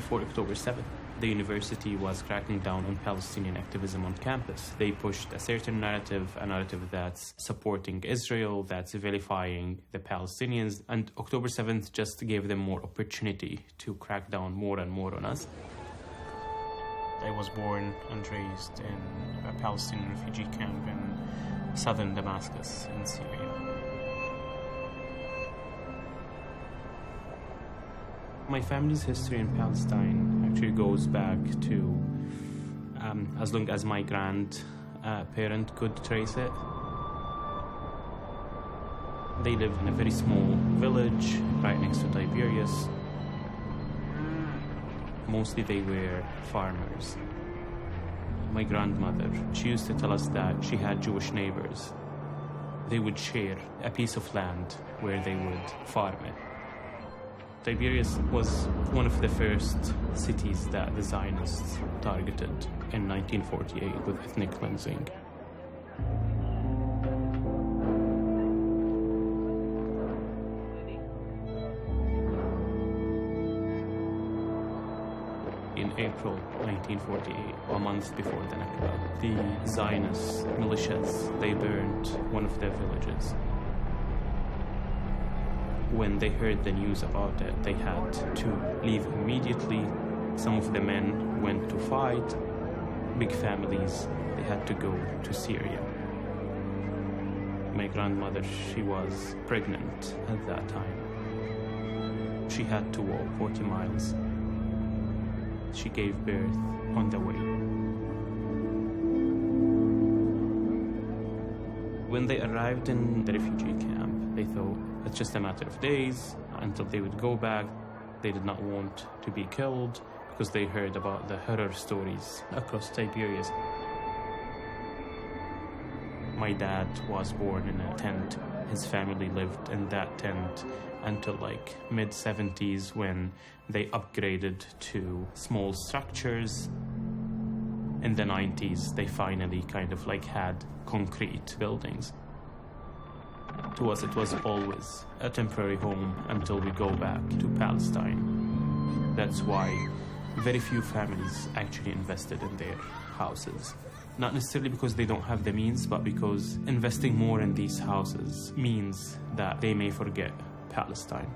before October 7th. The university was cracking down on Palestinian activism on campus. They pushed a certain narrative, a narrative that's supporting Israel, that's vilifying the Palestinians, and October 7th just gave them more opportunity to crack down more and more on us. I was born and raised in a Palestinian refugee camp in southern Damascus in Syria. My family's history in Palestine actually goes back to as long as my grandparent could trace it. They lived in a very small village right next to Tiberias. Mostly they were farmers. My grandmother, she used to tell us that she had Jewish neighbors. They would share a piece of land where they would farm it. Tiberias was one of the first cities that the Zionists targeted in 1948 with ethnic cleansing. In April 1948, a month before the Nakba, the Zionist militias, they burned one of their villages. When they heard the news about it, they had to leave immediately. Some of the men went to fight. Big families, they had to go to Syria. My grandmother, she was pregnant at that time. She had to walk 40 miles. She gave birth on the way. When they arrived in the refugee camp, they thought it's just a matter of days until they would go back. They did not want to be killed because they heard about the horror stories across Tiberias. My dad was born in a tent. His family lived in that tent until like mid-70s when they upgraded to small structures. In the 90s, they finally kind of like had concrete buildings. To us, it was always a temporary home until we go back to Palestine. That's why very few families actually invested in their houses. Not necessarily because they don't have the means, but because investing more in these houses means that they may forget Palestine.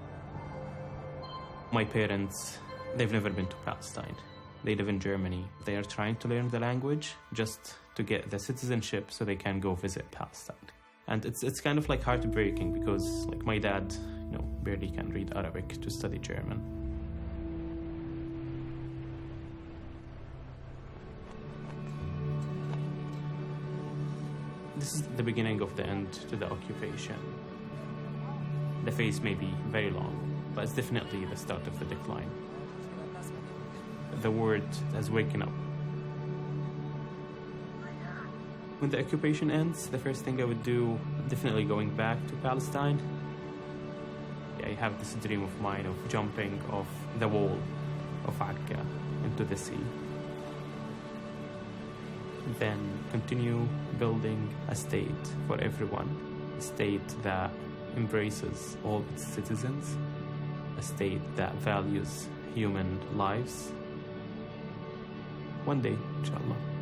My parents, they've never been to Palestine. They live in Germany. They are trying to learn the language just to get the citizenship so they can go visit Palestine. And it's kind of like heartbreaking because like my dad, barely can read Arabic to study German. This is the beginning of the end to the occupation. The phase may be very long, but it's definitely the start of the decline. The world has waken up. When the occupation ends, the first thing I would do, definitely going back to Palestine. I have this dream of mine of jumping off the wall of Akka into the sea. Then continue building a state for everyone, a state that embraces all its citizens, a state that values human lives. One day, inshallah.